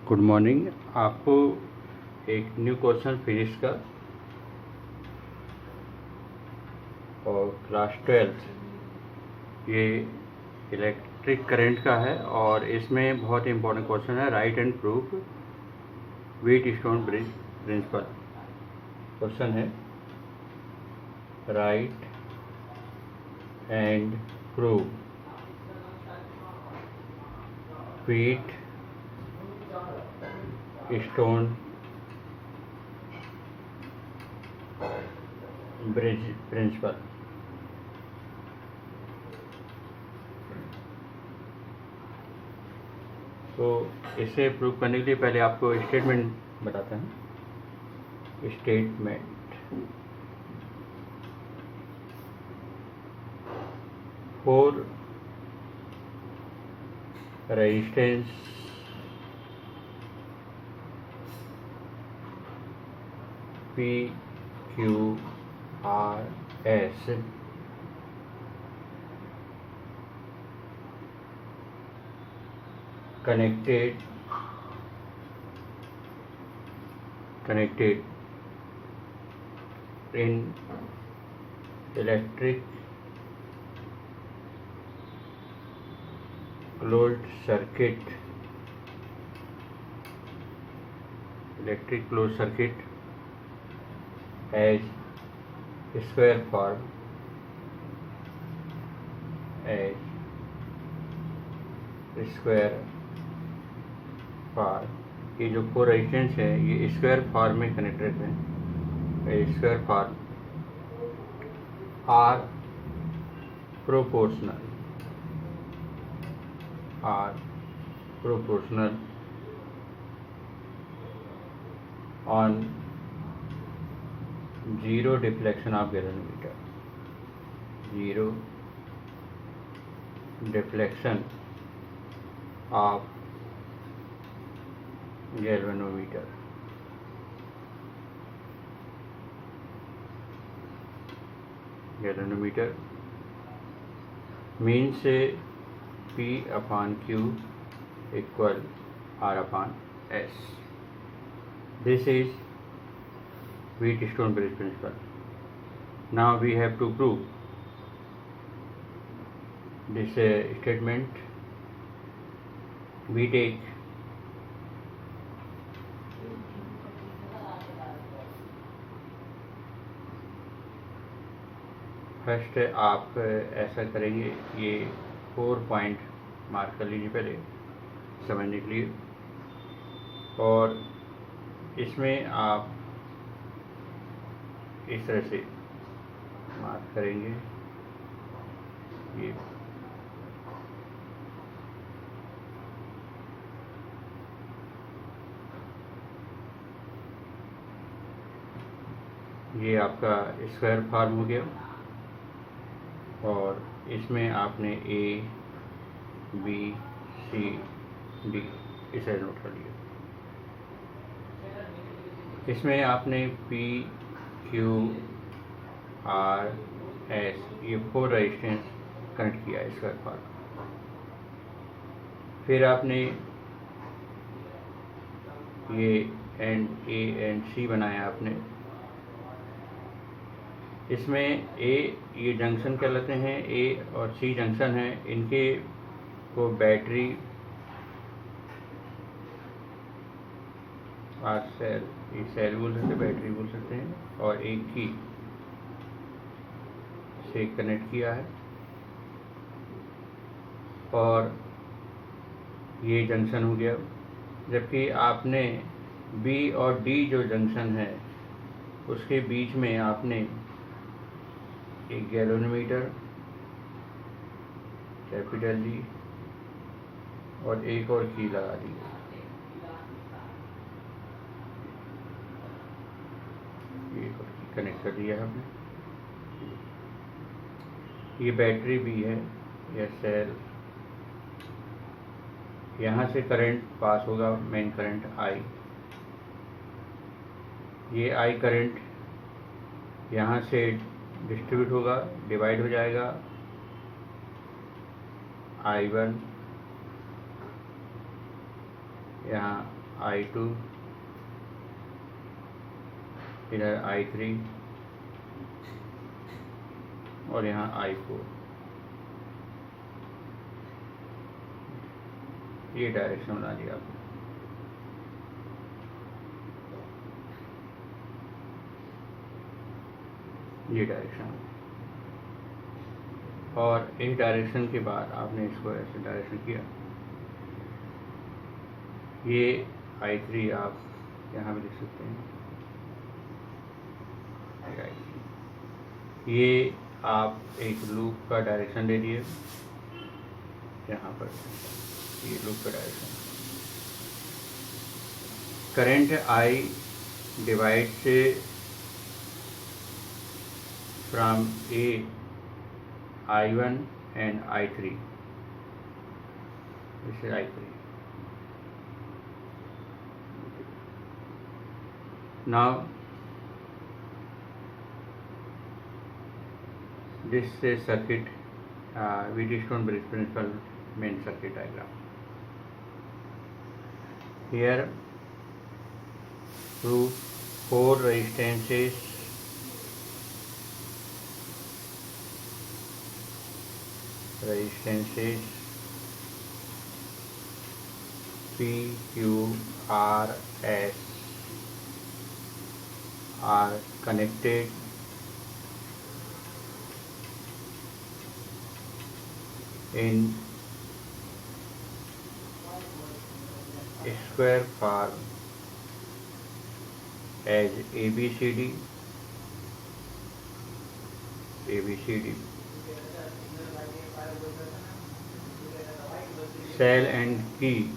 Good morning. आपको एक new question physics का और क्लास 12 ये इलेक्ट्रिक करंट का है और इसमें बहुत इम्पोर्टेंट क्वेश्चन है, write and prove Wheatstone bridge principle. Question है write and prove Wheatstone bridge principle. तो इसे प्रूव करने के लिए पहले आपको स्टेटमेंट बताते हैं। Statement four resistance P Q R S connected in electric closed circuit as square form ये जो फोर रेजिस्टेंस है ये स्क्वायर फॉर्म में कनेक्टेड है। Square form are proportional on zero deflection of galvanometer, zero deflection of galvanometer. Mean से P upon Q equal R upon S। This is Wheatstone bridge principle. Now we have to prove this statement. We take first आप ऐसा करेंगे, ये 4 point mark कर लीजिए पहले समझने के लिए, और इसमें आप इस तरह से मार्क करेंगे। ये आपका स्क्वायर फॉर्म हो गया और इसमें आपने A B C D इसे नोट कर लिया। इसमें आपने P Q R S ये फोर रेजिस्टेंस कनेक्ट किया है स्क्वायर फॉर्म। फिर आपने ये एंड A एंड C बनाया आपने। इसमें A ये जंक्शन कहलाते हैं, A और C जंक्शन है, इनके को बैटरी और सेल, ये सेल बोल सकते हैं, बैटरी बोल सकते हैं, और एक की से कनेक्ट किया है। और ये जंक्शन हो गया। जबकि आपने B और D जो जंक्शन है उसके बीच में आपने एक गैल्वेनोमीटर कैपिटल G और एक और की लगा दी। एक और की कनेक्ट कर दिया हमने। ये बैटरी भी है, यह सेल। यहाँ से करंट पास होगा, मेन करंट I। ये I करंट यहाँ से डिस्ट्रीब्यूट होगा, डिवाइड हो जाएगा I1 यहाँ I2, इधर I3 और यहाँ I4। ये डायरेक्शन बना दिया आपने। ये डायरेक्शन, और इस डायरेक्शन के बाद आपने इसको ऐसे डायरेक्शन किया। ये I3 आप यहाँ भी लिख सकते हैं, ये आप एक लूप का डायरेक्शन दे दिए यहाँ पर, ये लूप का डायरेक्शन। करंट I डिवाइड से from I1 and I3, this is I3. Now this circuit, Wheatstone-Bridge principle main circuit diagram. Here through 4 resistances P, Q, R, S are connected in square form as ABCD. Cell and key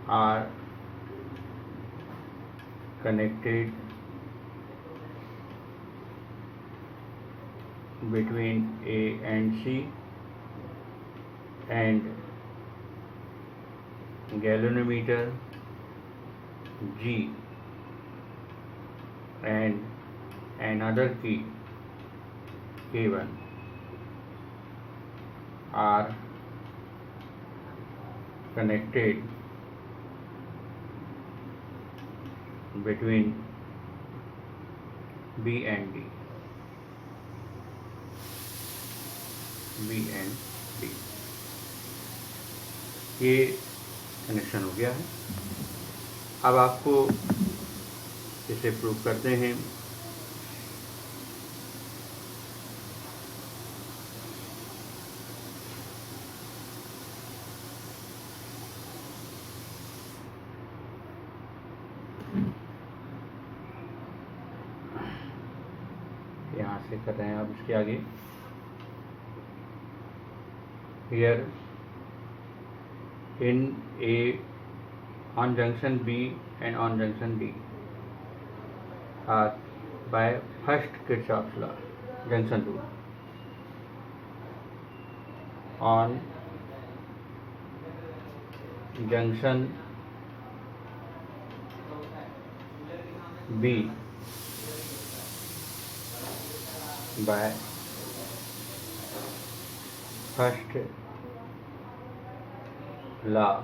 are connected between A and C, and galvanometer G and another key K1 are connected between B and D. ये connection हो गया है। अब आपको इसे prove करते हैं। यहाँ से कर रहे हैं अब इसके आगे। Here in on junction B and on junction D by first Kirchhoff's law, junction 2, on junction B by first law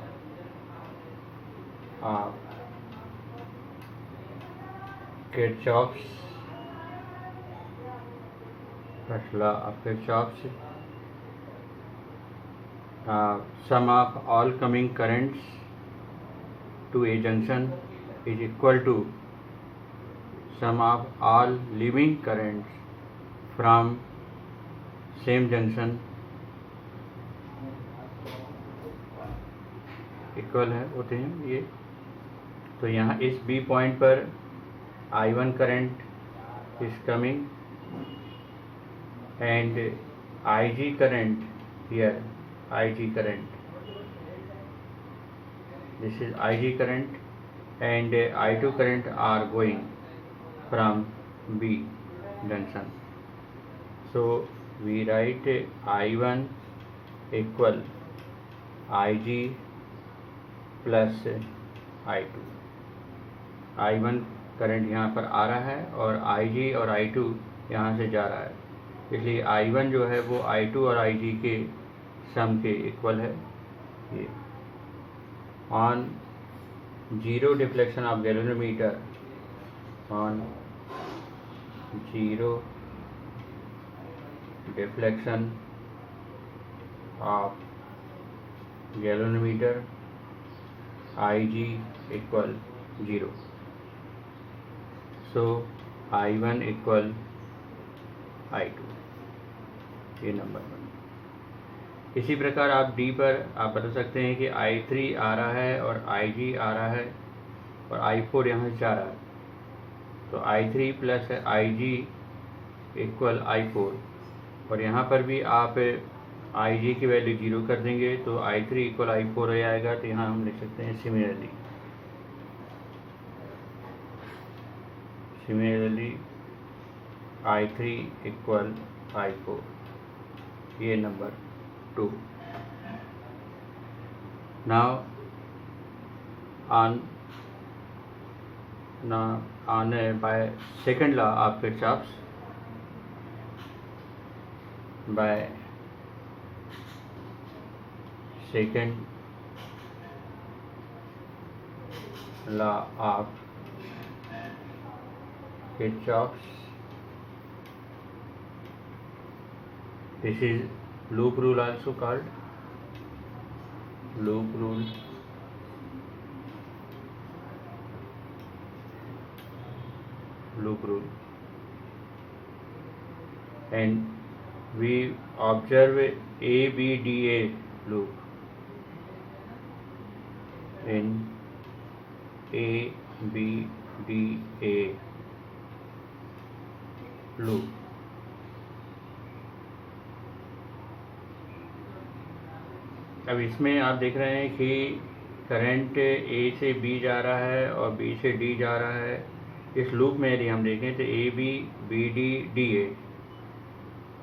of Kirchhoff's sum of all coming currents to a junction is equal to sum of all leaving currents from same junction, equal है होते हैं ये। तो यहाँ इस B point पर I1 current is coming and IG current here, IG current, this is IG current, and I2 current are going from B junction. So we write I1 equal IG plus I2. I1 current यहाँ पर आ रहा है और IG और I2 यहाँ से जा रहा है, इसलिए I1 जो है वो I2 और IG के सम के इक्वल है। ये on zero deflection of galvanometer, on zero deflection of galvanometer IG equal 0, so I1 equal I2, ये नंबर 1। इसी प्रकार आप D पर आप बता सकते हैं कि I3 आ रहा है और IG आ रहा है और I4 यहाँ से जा रहा है, तो I3 plus IG equal I4, और यहाँ पर भी आप IG की वैल्यू 0 कर देंगे तो I3 इक्वल I4 हो जाएगा। तो यहाँ हम लिख सकते हैं सिमिलरली I3 इक्वल I4, ये number 2। Now on by second law of Kirchhoff's, by second law of Kirchhoff's, this is loop rule also called loop rule, and we observe ABDA loop in ABDA loop, अब इसमें आप देख रहे हैं कि current A से B जा रहा है और B से D जा रहा है। इस लूप में यदि हम देखें तो AB BD DA,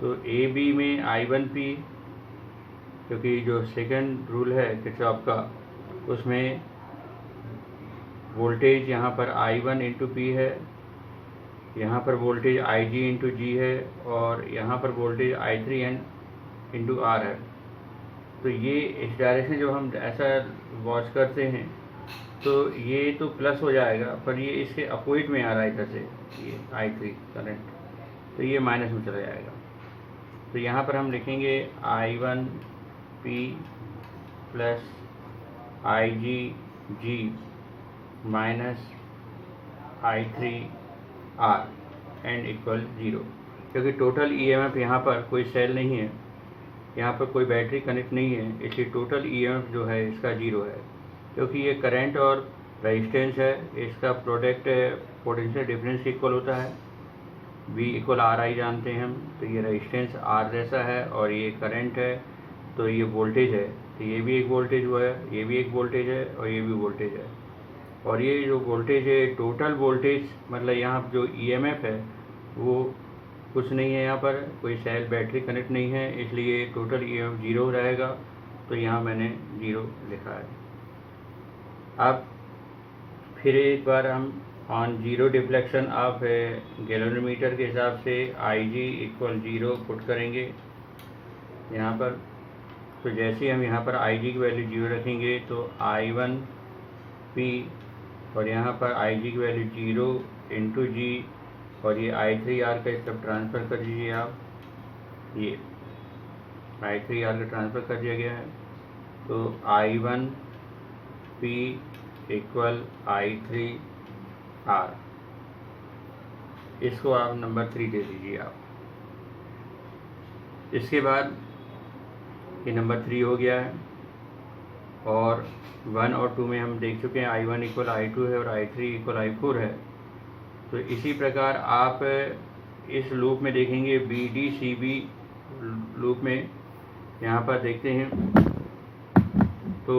तो AB में I1P, क्योंकि जो सेकंड रूल है किरचॉफ का उसमें वोल्टेज यहाँ पर I1 इंटू P है, यहाँ पर वोल्टेज IG इंटू G है और यहाँ पर वोल्टेज I3N इंटू R है। तो ये इस डायरेक्शन जो हम ऐसा वॉच करते हैं तो ये तो प्लस हो जाएगा, पर ये इसके अपोजिट में आ रहा है इधर से, ये I3 करंट, तो ये माइनस में चला जाएगा। तो यहाँ पर हम लिखेंगे I1P plus IGG minus I3R and equal 0, क्योंकि टोटल EMF यहाँ पर कोई सेल नहीं है, यहाँ पर कोई बैटरी कनेक्ट नहीं है, इसलिए टोटल EMF जो है इसका 0 है। क्योंकि ये करंट और रेजिस्टेंस है, इसका प्रोडक्ट पोटेंशियल डिफरेंस इक्वल होता है, V इक्वल RI जानते हैं हम, तो ये रेजिस्टेंस R जैसा है और ये करंट है, तो ये वोल्टेज है, तो ये भी एक वोल्टेज हुआ है, ये भी एक वोल्टेज है और ये भी वोल्टेज है। और ये जो वोल्टेज है टोटल वोल्टेज, मतलब यहाँ जो EMF है वो कुछ नहीं है, यहाँ पर कोई सेल बैटरी कनेक्ट नहीं है, इसलिए टोटल EMF 0 रहेगा, तो यहाँ मैंने 0 लिखा है। अब फिर एक बार हम on zero deflection of galvanometer के हिसाब से IG इक्वल 0 पुट करेंगे यहाँ पर। तो जैसे हम यहाँ पर IG की वैल्यू 0 रखेंगे तो I1P और यहाँ पर IG की वैल्यू 0 इंटू G और ये I3R का इस तरफ ट्रांसफ़र कर दीजिए आप, ये I3R का ट्रांसफ़र कर दिया गया है, तो I1P इक्वल I3R, इसको आप नंबर 3 दे दीजिए आप। इसके बाद ये नंबर 3 हो गया है, और 1 और 2 में हम देख चुके हैं I1 इक्वल I2 है और I3 इक्वल I4 है। तो इसी प्रकार आप इस लूप में देखेंगे BDCB लूप में, यहाँ पर देखते हैं तो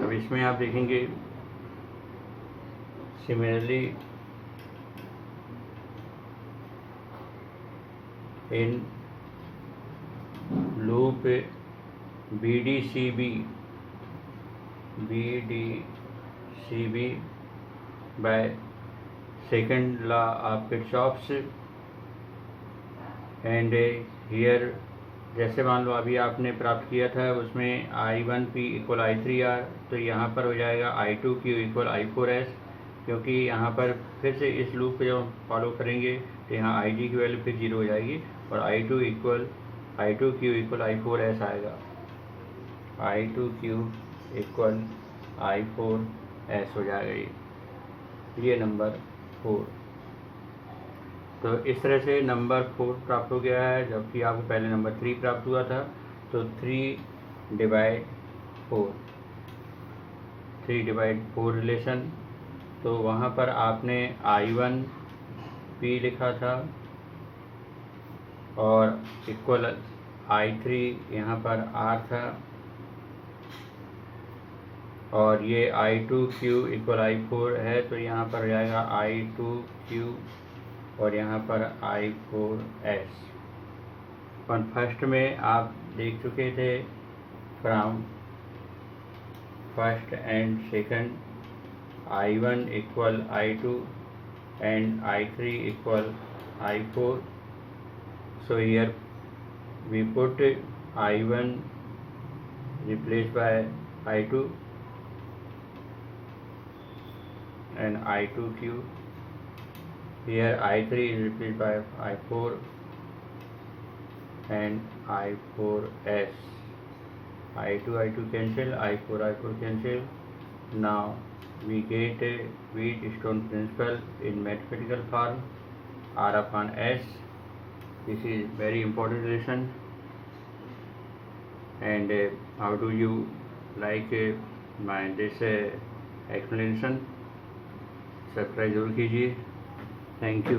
अब इसमें आप देखेंगे similarly in loop BDCB by second law of Kirchhoff's and here जैसे मान लो अभी आपने प्राप्त किया था उसमें I1P इक्वल I3R, तो यहाँ पर हो जाएगा I2Q इक्वल I4S, क्योंकि यहाँ पर फिर से इस लूप को जब फॉलो करेंगे तो यहाँ IG की वैल्यू फिर 0 हो जाएगी और I2Q इक्वल I4S आएगा। I2Q इक्वल I4S हो जाएगा ये नंबर 4। तो इस तरह से नंबर 4 प्राप्त हो गया है, जबकि आपको पहले नंबर 3 प्राप्त हुआ था। तो 3/4 रिलेशन, तो वहाँ पर आपने I1P लिखा था और इक्वल I3 यहाँ पर R था, और ये I2Q इक्वल I4 है, तो यहाँ पर हो जाएगा I2Q और यहाँ पर I4S। और फर्स्ट में आप देख चुके थे from first and second I1 equal I2 and I3 equal I4। So here we put I1 replaced by I2 and I2Q. Here I3 is replaced by I4 and I4S. I2 cancel, I4 cancel. Now we get a Wheatstone principle in mathematical form, R upon S. This is very important relation. And how do you like my this explanation? Subscribe जरूर कीजिए। Thank you.